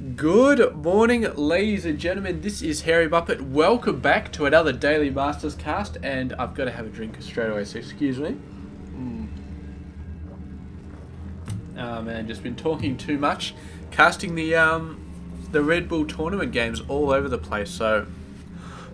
Good morning, ladies and gentlemen. This is Harry Buppet. Welcome back to another Daily Masters cast, and I've got to have a drink straight away, so excuse me. Oh man, just been talking too much, casting the Red Bull tournament games all over the place. So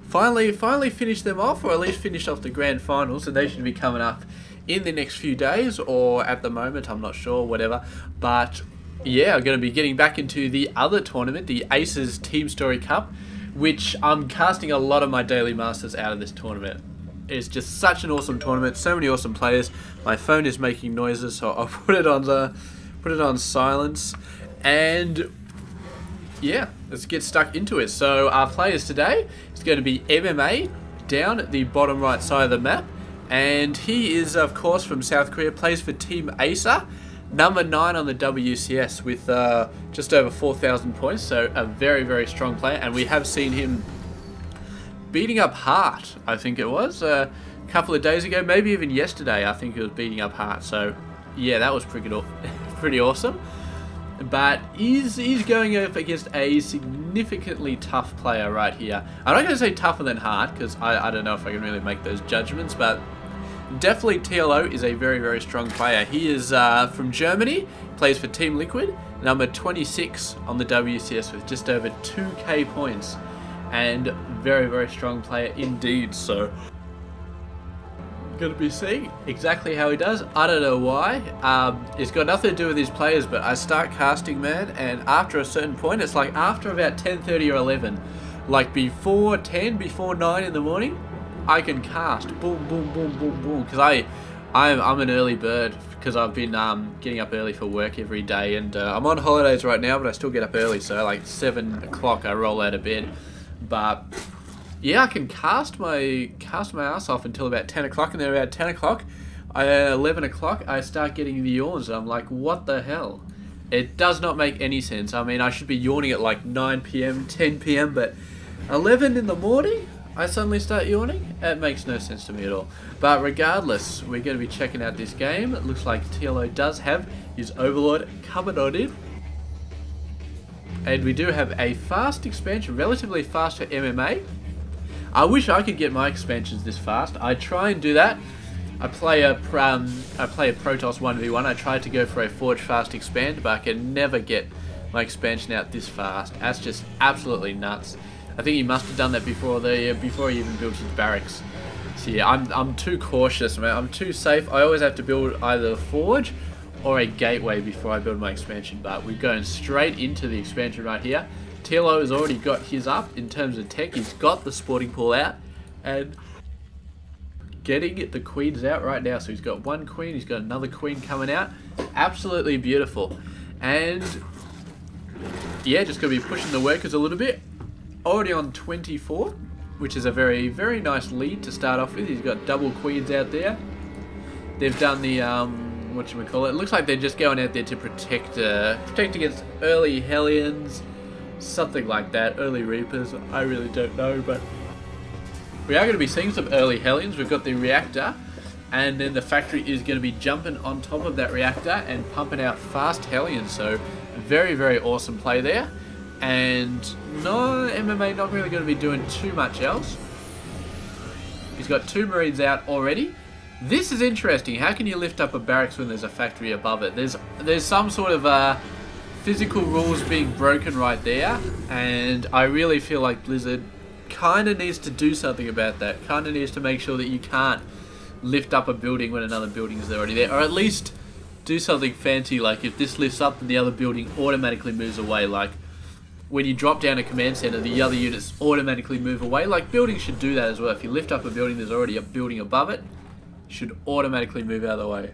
finally finished them off, or at least finished off the grand finals, and they should be coming up in the next few days, or at the moment, I'm not sure, whatever. But yeah, I'm going to be getting back into the other tournament, the Aces Team Story Cup, which I'm casting a lot of my Daily Masters out of this tournament. It's just such an awesome tournament, so many awesome players. My phone is making noises, so I'll put it on silence. And yeah, let's get stuck into it. So our players today is going to be MMA down at the bottom right side of the map, and he is of course from South Korea, plays for Team Acer. Number 9 on the WCS with just over 4,000 points, so a very strong player. And we have seen him beating up Hart, I think it was, a couple of days ago, maybe even yesterday. I think he was beating up Hart, so yeah, that was pretty awesome. But he's going up against a significantly tough player right here. I'm not going to say tougher than Hart, because I don't know if I can really make those judgments, but definitely TLO is a very strong player. He is from Germany, plays for Team Liquid, number 26 on the WCS with just over 2k points, and very strong player indeed. So gonna be seeing exactly how he does. I don't know why. It's got nothing to do with his players, but I start casting, man, and after a certain point, it's like after about 10:30 or 11, like before 10, before 9 in the morning, I can cast boom because I'm an early bird, because I've been getting up early for work every day, and I'm on holidays right now, but I still get up early, so like 7 o'clock I roll out of bed. But yeah, I can cast my ass off until about 10 o'clock, and then about 10 o'clock, 11 o'clock, I start getting the yawns, and I'm like, what the hell? It does not make any sense. I mean, I should be yawning at like 9 p.m, 10 p.m, but 11 in the morning? I suddenly start yawning? It makes no sense to me at all. But regardless, we're going to be checking out this game. It looks like TLO does have his Overlord covered on him. And we do have a fast expansion, relatively fast for MMA. I wish I could get my expansions this fast. I try and do that. I play a Protoss 1v1. I tried to go for a Forge fast expand, but I can never get my expansion out this fast. That's just absolutely nuts. I think he must have done that before he even built his barracks. So yeah, I'm too cautious, man. I'm too safe. I always have to build either a forge or a gateway before I build my expansion. But we're going straight into the expansion right here. TLO has already got his up in terms of tech. He's got the sporting pool out and getting the queens out right now. So he's got one queen. He's got another queen coming out. Absolutely beautiful. And yeah, just going to be pushing the workers a little bit. Already on 24, which is a very nice lead to start off with. He's got double queens out there. They've done the whatchamacallit. It looks like they're just going out there to protect against early Hellions, something like that. Early Reapers, I really don't know, but we are going to be seeing some early Hellions. We've got the reactor, and then the factory is going to be jumping on top of that reactor and pumping out fast Hellions. So very awesome play there. And no, MMA not really going to be doing too much else. He's got 2 Marines out already. This is interesting. How can you lift up a barracks when there's a factory above it? There's some sort of physical rules being broken right there, and I really feel like Blizzard kind of needs to do something about that. Kind of needs to make sure that you can't lift up a building when another building is already there, or at least do something fancy, like if this lifts up, then the other building automatically moves away. Like when you drop down a command center, the other units automatically move away. Like buildings should do that as well. If you lift up a building, there's already a building above it, should automatically move out of the way.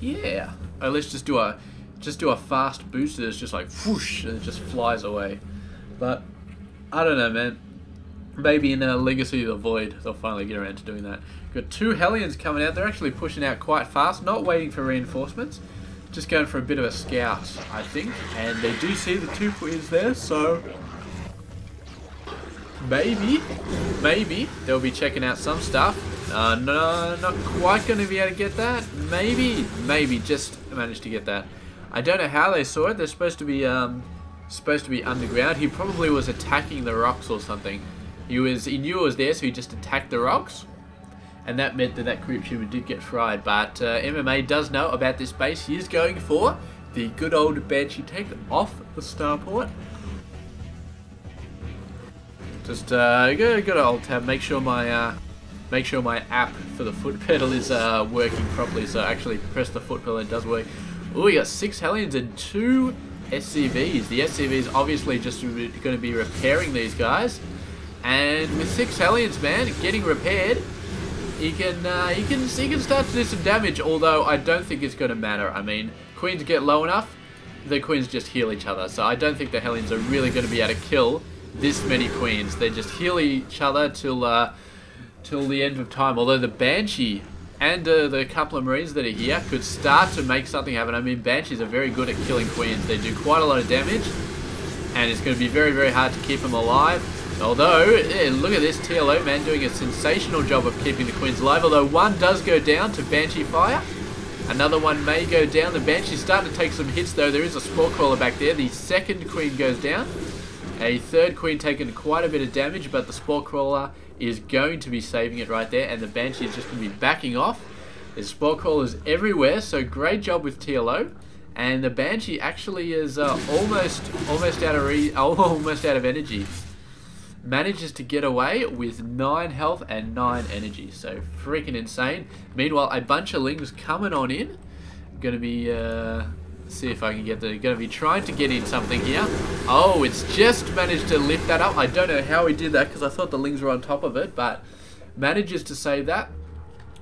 Yeah. Or let's just do a fast boost that's just like whoosh, and it just flies away. But I don't know, man. Maybe in Legacy of the Void, they'll finally get around to doing that. Got 2 Hellions coming out. They're actually pushing out quite fast, not waiting for reinforcements. Just going for a bit of a scout, I think. And they do see the 2 queens there, so maybe they'll be checking out some stuff. No, not quite going to be able to get that. Maybe just managed to get that. I don't know how they saw it. They're supposed to be supposed to be underground. He probably was attacking the rocks or something. He knew it was there, so he just attacked the rocks. And that meant that that creep human did get fried. But MMA does know about this base. He is going for the good old Banshee tank off the starport. Just go to Alt Tab. Make sure my app for the foot pedal is working properly. So actually press the foot pedal and it does work. Oh, we got 6 Hellions and 2 SCVs. The SCVs obviously just going to be repairing these guys. And with 6 Hellions, man, getting repaired, he can start to do some damage. Although I don't think it's going to matter. I mean, Queens get low enough, the Queens just heal each other. So I don't think the Hellions are really going to be able to kill this many Queens. They just heal each other till the end of time. Although the Banshee and the couple of Marines that are here could start to make something happen. I mean, Banshees are very good at killing Queens. They do quite a lot of damage, and it's going to be very, very hard to keep them alive. Although, yeah, look at this TLO, man, doing a sensational job of keeping the Queens alive. Although one does go down to Banshee fire. Another one may go down. The Banshee's starting to take some hits, though. There is a Spore Crawler back there. The second Queen goes down. A third Queen taking quite a bit of damage, but the Spore Crawler is going to be saving it right there, and the Banshee is just going to be backing off. There's Spore Crawlers everywhere, so great job with TLO. And the Banshee actually is almost out of energy. Manages to get away with 9 health and 9 energy, so freaking insane. Meanwhile, a bunch of Lings coming on in. Gonna be see if I can get gonna be trying to get in something here. Oh, it's just managed to lift that up. I don't know how he did that because I thought the Lings were on top of it, but manages to save that.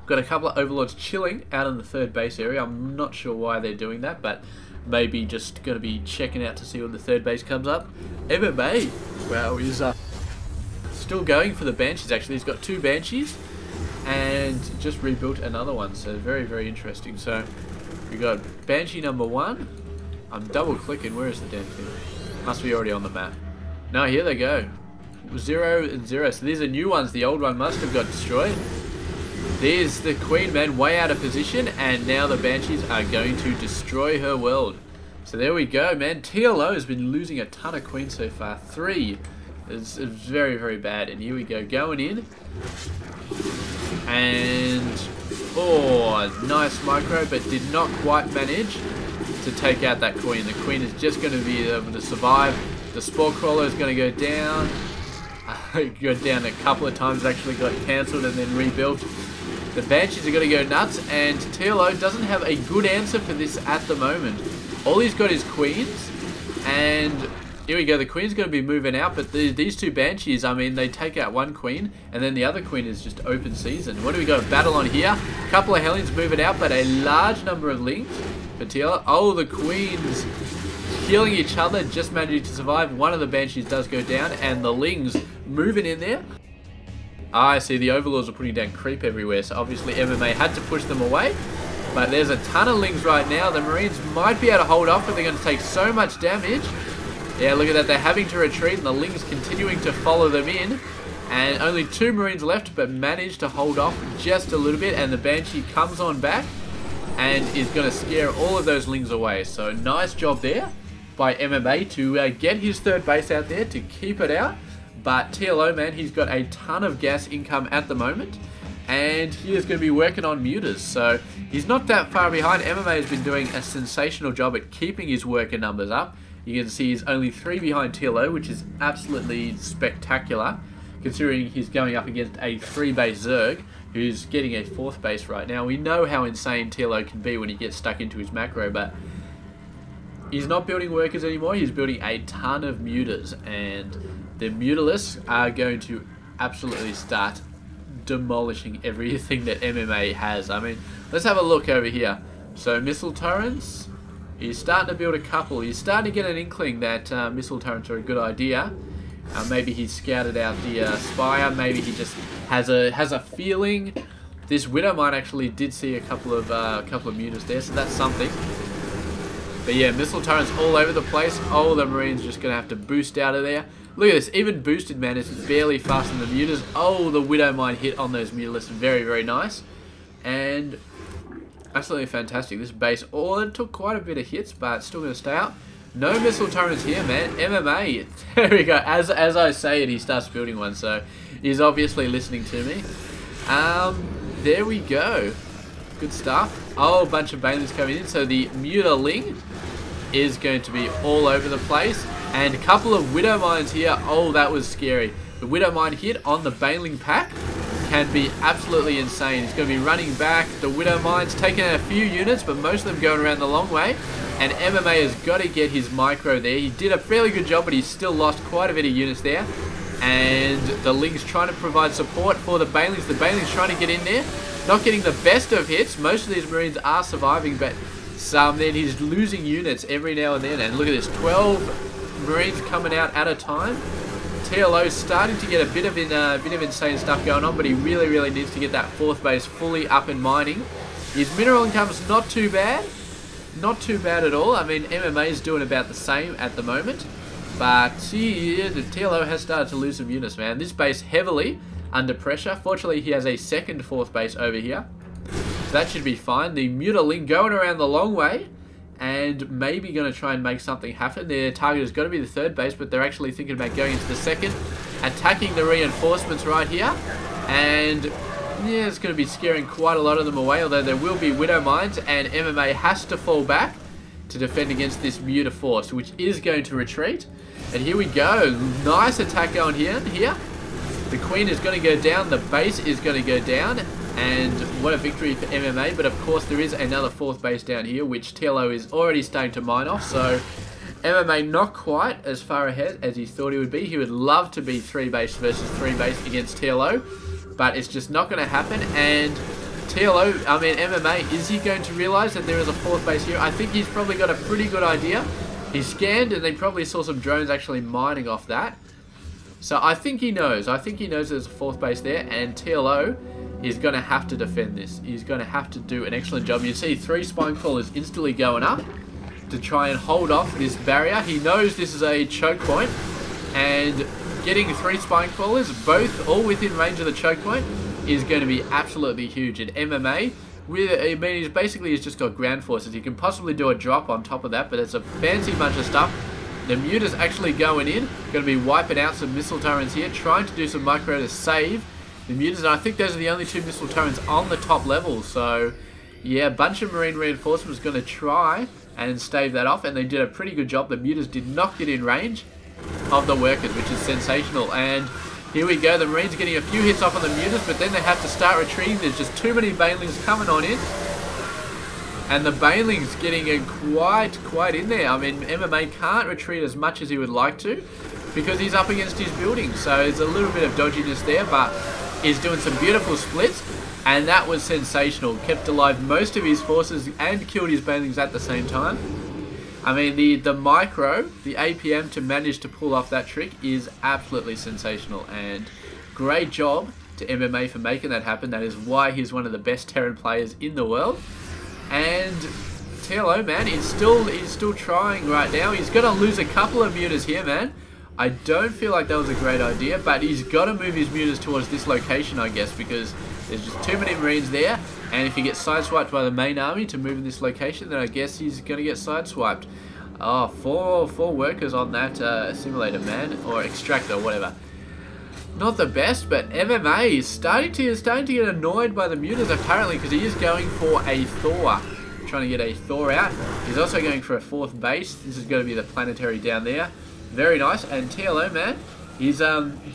Got a couple of Overlords chilling out in the third base area. I'm not sure why they're doing that, but maybe just gonna be checking out to see when the third base comes up. MMA, wow, he's still going for the Banshees. Actually, he's got 2 Banshees and just rebuilt another one, so very, very interesting. So we got Banshee number 1. I'm double clicking. Where is the damn thing? Must be already on the map. No, here they go. 0 and 0. So these are new ones. The old one must have got destroyed. There's the Queen, man, way out of position, and now the Banshees are going to destroy her world. So there we go, man. TLO has been losing a ton of Queens so far. 3. It's very, very bad. And here we go, going in. And, oh, nice micro, but did not quite manage to take out that Queen. The Queen is just going to be able to survive. The Spore Crawler is going to go down. Go down a couple of times, actually got cancelled and then rebuilt. The Banshees are going to go nuts, and TLO doesn't have a good answer for this at the moment. All he's got is Queens, and here we go, the Queen's going to be moving out, but these 2 Banshees, I mean, they take out 1 Queen, and then the other Queen is just open season. What do we got? Battle on here. A couple of Hellions moving out, but a large number of Lings for TLO. Oh, the Queens killing each other, just managing to survive. One of the Banshees does go down, and the Lings moving in there. I see the Overlords are putting down creep everywhere, so obviously MMA had to push them away. But there's a ton of Lings right now. The Marines might be able to hold off, but they're going to take so much damage. Yeah, look at that. They're having to retreat, and the Lings continuing to follow them in. And only 2 Marines left, but managed to hold off just a little bit. And the Banshee comes on back and is going to scare all of those Lings away. So nice job there by MMA to get his third base out there, to keep it out. But TLO, man, he's got a ton of gas income at the moment, and he is going to be working on muters, so he's not that far behind. MMA has been doing a sensational job at keeping his worker numbers up. You can see he's only 3 behind TLO, which is absolutely spectacular, considering he's going up against a 3-base Zerg, who's getting a 4th base right now. We know how insane TLO can be when he gets stuck into his macro, but he's not building workers anymore. He's building a ton of muters, and the Mutalists are going to absolutely start demolishing everything that MMA has. I mean, let's have a look over here. So missile turrets, he's starting to build a couple. He's starting to get an inkling that missile turrets are a good idea. Maybe he scouted out the Spire. Maybe he just has a feeling. This Widowmine actually did see a couple of mutas there, so that's something. But yeah, missile turrets all over the place. Oh, the Marines just going to have to boost out of there. Look at this, even boosted, man, is barely faster than the mutas. Oh, the Widowmine hit on those mutalists. Very, very nice. And absolutely fantastic. This base, oh, it took quite a bit of hits, but still going to stay out. No missile turrets here, man. MMA. There we go. As I say it, he starts building one, so he's obviously listening to me. There we go. Good stuff. Oh, a bunch of Banelings coming in. So the Mutaling is going to be all over the place. And a couple of Widow Mines here. Oh, that was scary. The Widow Mine hit on the Baneling pack can be absolutely insane. He's going to be running back. The Widow Mine's taking out a few units, but most of them going around the long way. And MMA has got to get his micro there. He did a fairly good job, but he's still lost quite a bit of units there. And the Ling's trying to provide support for the Banelings. The Banelings trying to get in there. Not getting the best of hits. Most of these Marines are surviving, but then he's losing units every now and then. And look at this, 12 Marines coming out at a time. TLO's starting to get a bit of insane stuff going on, but he really needs to get that 4th base fully up and mining. His mineral income's not too bad. Not too bad at all. I mean, MMA is doing about the same at the moment. But the TLO has started to lose some units, man. This base heavily under pressure. Fortunately, he has a second 4th base over here. So that should be fine. The Mutaling going around the long way. And maybe going to try and make something happen. Their target has got to be the 3rd base, but they're actually thinking about going into the 2nd. Attacking the reinforcements right here. And yeah, it's going to be scaring quite a lot of them away, although there will be Widow Mines, and MMA has to fall back to defend against this Muta force, which is going to retreat. And here we go. Nice attack going here. The Queen is going to go down. The base is going to go down. And what a victory for MMA. But of course there is another 4th base down here, which TLO is already starting to mine off. So MMA not quite as far ahead as he thought he would be. He would love to be 3 base versus 3 base against TLO. But it's just not going to happen. And MMA, is he going to realise that there is a 4th base here? I think he's probably got a pretty good idea. He scanned and they probably saw some drones actually mining off that. So I think he knows. I think he knows there's a 4th base there, and TLO is going to have to defend this. He's going to have to do an excellent job. You see 3 spine crawlers instantly going up to try and hold off this barrier. He knows this is a choke point, and getting 3 spine crawlers, both all within range of the choke point, is going to be absolutely huge. And MMA, he's just got ground forces. He can possibly do a drop on top of that, but it's a fancy bunch of stuff. The Muta's actually going in, going to be wiping out some missile turrets here, trying to do some micro to save the Mutas. And I think those are the only 2 missile turrets on the top level. So yeah, a bunch of Marine reinforcements going to try and stave that off, and they did a pretty good job. The Mutas did not get in range of the workers, which is sensational. And here we go, the Marines getting a few hits off on the Mutas, but then they have to start retreating. There's just too many Banelings coming on in. And the Banelings getting in quite in there. I mean, MMA can't retreat as much as he would like to because he's up against his building. So there's a little bit of dodginess there, but he's doing some beautiful splits. And that was sensational. Kept alive most of his forces and killed his Banelings at the same time. I mean, the micro, the APM to manage to pull off that trick is absolutely sensational. And great job to MMA for making that happen. That is why he's one of the best Terran players in the world. And TLO, man, he's still trying right now. He's going to lose a couple of Mutas here, man. I don't feel like that was a great idea, but he's got to move his Mutas towards this location, I guess, because there's just too many Marines there. And if he gets sideswiped by the main army to move in this location, then I guess he's going to get sideswiped. Oh, four workers on that simulator, man, or extractor, whatever. Not the best, but MMA is starting to get annoyed by the Mutas apparently, because he is going for a Thor, trying to get a Thor out. He's also going for a 4th base. This is going to be the planetary down there. Very nice. And TLO, man, his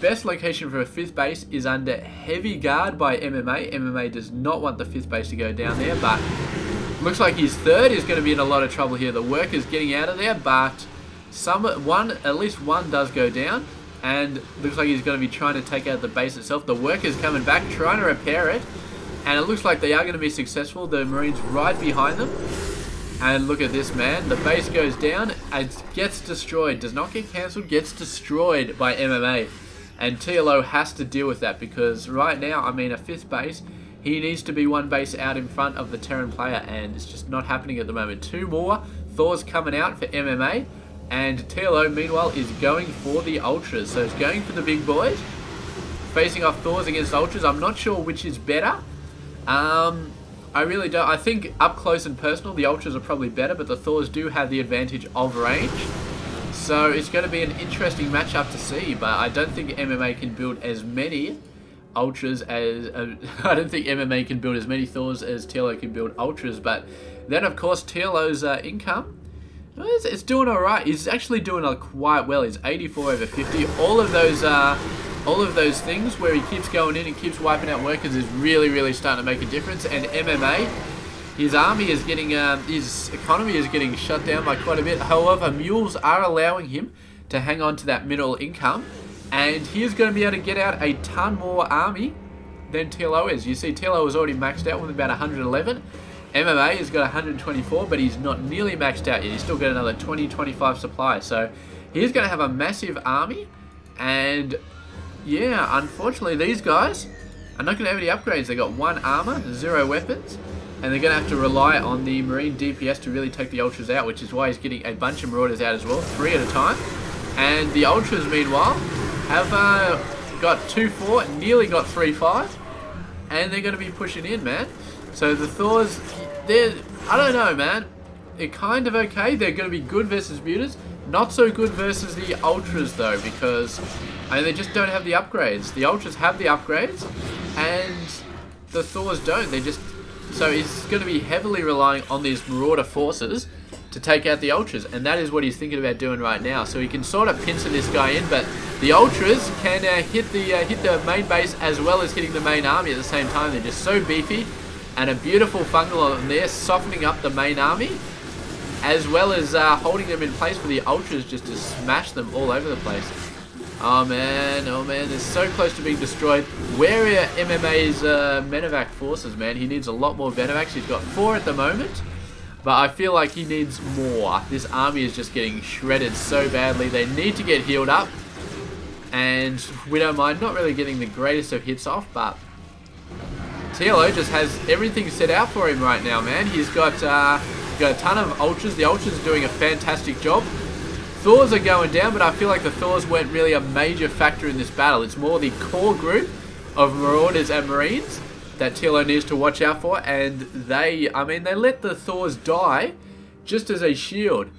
best location for a 5th base is under heavy guard by MMA. MMA does not want the 5th base to go down there, but looks like his 3rd is going to be in a lot of trouble here. The worker's getting out of there, but at least one does go down. And looks like he's going to be trying to take out the base itself. The worker's coming back, trying to repair it. And it looks like they are going to be successful. The Marines right behind them. And look at this, man. The base goes down. It gets destroyed. Does not get cancelled. Gets destroyed by MMA. And TLO has to deal with that. Because right now, I mean, a 5th base, he needs to be 1 base out in front of the Terran player. And it's just not happening at the moment. 2 more Thors coming out for MMA. And TLO, meanwhile, is going for the Ultras. So it's going for the big boys. Facing off Thors against Ultras. I'm not sure which is better. I really don't. I think up close and personal, the Ultras are probably better, but the Thors do have the advantage of range. So it's going to be an interesting matchup to see, but I don't think MMA can build as many Ultras as... I don't think MMA can build as many Thors as TLO can build Ultras, but then of course TLO's income, it's doing alright. He's actually doing quite well. He's 84 over 50. All of those things where he keeps going in and keeps wiping out workers is really, really starting to make a difference. And MMA, his army is getting, his economy is getting shut down by quite a bit. However, mules are allowing him to hang on to that middle income, and he is going to be able to get out a ton more army than TLO is. You see, TLO is already maxed out with about 111. MMA has got 124, but he's not nearly maxed out yet. He's still got another 20-25 supply. So he's going to have a massive army, and yeah, unfortunately, these guys are not going to have any upgrades. They got 1 armor, 0 weapons, and they're going to have to rely on the Marine DPS to really take the Ultras out, which is why he's getting a bunch of Marauders out as well, 3 at a time. And the Ultras, meanwhile, have got 2-4, nearly got 3-5, and they're going to be pushing in, man. So the Thors, I don't know, man. They're kind of okay. They're going to be good versus Mutas. Not so good versus the Ultras, though, because they just don't have the upgrades. The Ultras have the upgrades, and the Thors don't. So he's going to be heavily relying on these Marauder forces to take out the Ultras, and that is what he's thinking about doing right now. So he can sort of pincer this guy in, but the Ultras can hit the main base as well as hitting the main army at the same time. They're just so beefy, and a beautiful fungal on there, softening up the main army, as well as holding them in place for the Ultras just to smash them all over the place. Oh man, they're so close to being destroyed. Where are MMA's Medevac forces, man? He needs a lot more Medevacs. He's got 4 at the moment, but I feel like he needs more. This army is just getting shredded so badly. They need to get healed up, and we don't mind not really getting the greatest of hits off, but TLO just has everything set out for him right now, man. He's got a ton of Ultras. The Ultras are doing a fantastic job. Thors are going down, but I feel like the Thors weren't really a major factor in this battle. It's more the core group of Marauders and Marines that TLO needs to watch out for, and they let the Thors die just as a shield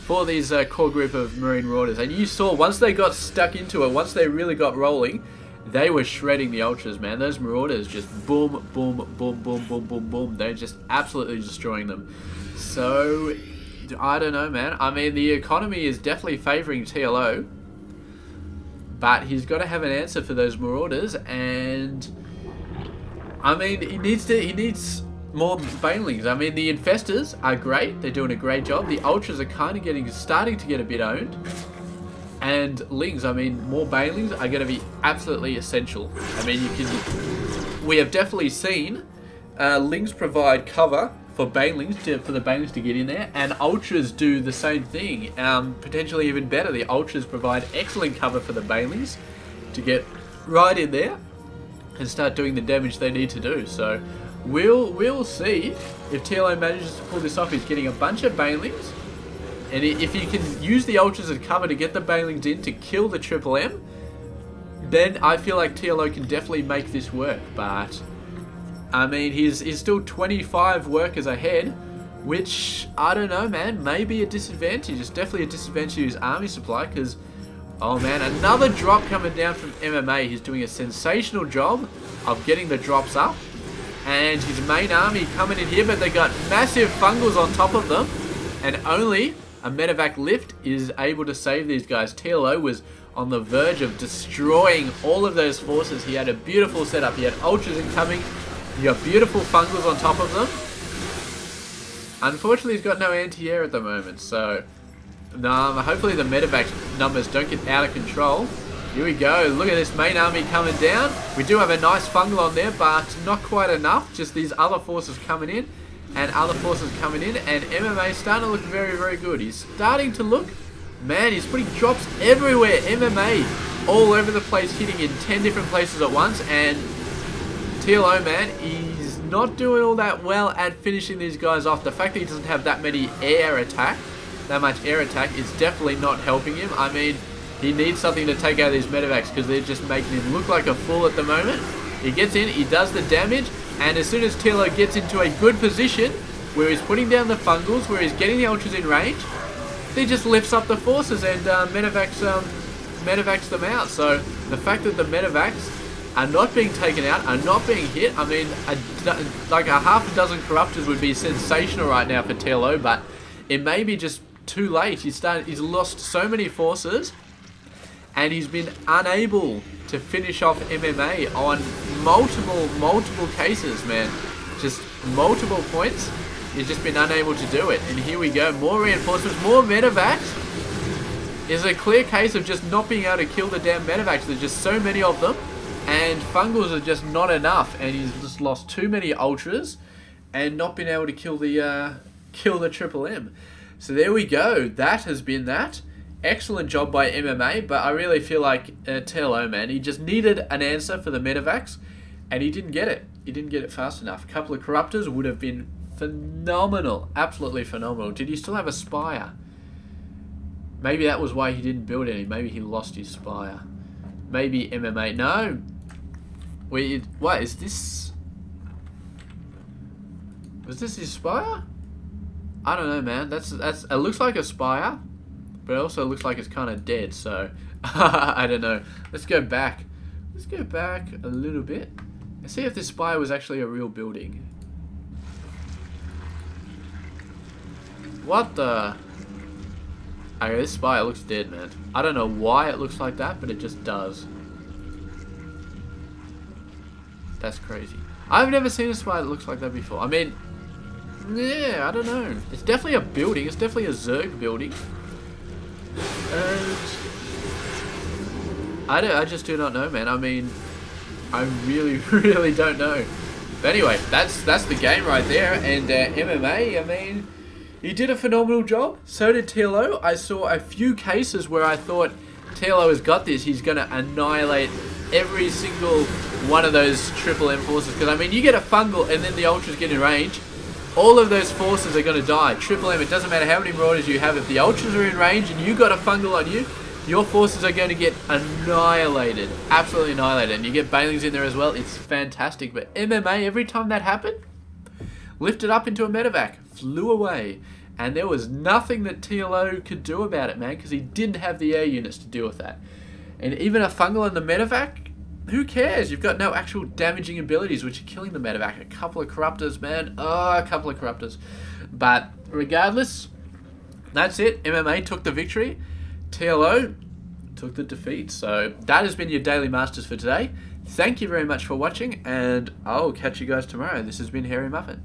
for these core group of Marine Marauders. And you saw, once they got stuck into it, once they really got rolling, they were shredding the Ultras, man. Those Marauders just boom, boom, boom, boom, boom, boom, boom. They're just absolutely destroying them. So I don't know, man. I mean, the economy is definitely favouring TLO, but he's got to have an answer for those Marauders, and I mean, he needs more Banelings. I mean, the Infestors are great. They're doing a great job. The Ultras are kind of starting to get a bit owned. And Lings, I mean, more Banelings are going to be absolutely essential. I mean, we have definitely seen Lings provide cover for Banelings, for the Banelings to get in there, and Ultras do the same thing, potentially even better. The Ultras provide excellent cover for the Banelings to get right in there and start doing the damage they need to do. So we'll see if TLO manages to pull this off. He's getting a bunch of Banelings, and if he can use the Ultras as cover to get the Banelings in to kill the Triple M, then I feel like TLO can definitely make this work. But I mean, he's still 25 workers ahead, which, I don't know, man, may be a disadvantage. It's definitely a disadvantage to his army supply, because, oh man, another drop coming down from MMA. He's doing a sensational job of getting the drops up, and his main army coming in here, but they got massive fungals on top of them, and only a medevac lift is able to save these guys. TLO was on the verge of destroying all of those forces. He had a beautiful setup. He had Ultras incoming. You got beautiful fungals on top of them. Unfortunately, he's got no anti-air at the moment, so hopefully the medevac numbers don't get out of control. Here we go. Look at this main army coming down. We do have a nice fungal on there, but not quite enough. Just these other forces coming in, and other forces coming in, and MMA is starting to look very, very good. He's starting to look, man, he's putting drops everywhere. MMA all over the place, hitting in 10 different places at once, and TLO, man, he's not doing all that well at finishing these guys off. The fact that he doesn't have that much air attack is definitely not helping him. I mean, he needs something to take out these medevacs, because they're just making him look like a fool at the moment. He gets in, he does the damage, And as soon as TLO gets into a good position, where he's putting down the fungals, where he's getting the ultras in range, he just lifts up the forces and medevacs them out. So the fact that the medevacs are not being taken out, are not being hit, I mean, like a half a dozen corruptors would be sensational right now for TLO, but it may be just too late. He's lost so many forces, and he's been unable to finish off MMA on multiple cases, man. Just multiple points. He's just been unable to do it. And here we go, more reinforcements, more medevacs. It's a clear case of just not being able to kill the damn medevacs. There's just so many of them, and fungals are just not enough. And he's just lost too many ultras, and not been able to kill the Triple M. So there we go. That has been that. Excellent job by MMA, but I really feel like TLO, man, he just needed an answer for the medevacs, and he didn't get it. He didn't get it fast enough. A couple of corruptors would have been phenomenal. Absolutely phenomenal. Did he still have a Spire? Maybe that was why he didn't build any. Maybe he lost his Spire. Maybe MMA. No. Wait, what is this? Was this his Spire? I don't know, man. It looks like a Spire, but it also looks like it's kind of dead, so I don't know. Let's go back. Let's go back a little bit and see if this Spire was actually a real building. What the? Okay, this Spire looks dead, man. I don't know why it looks like that, but it just does. That's crazy. I've never seen a Spire that looks like that before. I mean, yeah, I don't know. It's definitely a building. It's definitely a Zerg building. And I just do not know, man. I mean, I really don't know. But anyway, that's the game right there. And MMA, I mean, he did a phenomenal job. So did TLO. I saw a few cases where I thought TLO has got this. He's going to annihilate every single one of those Triple M forces. Because, I mean, you get a fungal and then the ultras get in range. All of those forces are going to die. Triple M, it doesn't matter how many marauders you have. If the ultras are in range and you got a fungal on you, your forces are going to get annihilated. Absolutely annihilated. And you get Bailings in there as well. It's fantastic. But MMA, every time that happened, lifted up into a medevac, flew away. And there was nothing that TLO could do about it, man, because he didn't have the air units to deal with that. And even a fungal in the medevac, who cares? You've got no actual damaging abilities, which are killing the medevac. A couple of corruptors, man. Oh, a couple of corruptors. But regardless, that's it. MMA took the victory. TLO took the defeat. So that has been your Daily Masters for today. Thank you very much for watching, and I'll catch you guys tomorrow. This has been Hairy Muffin.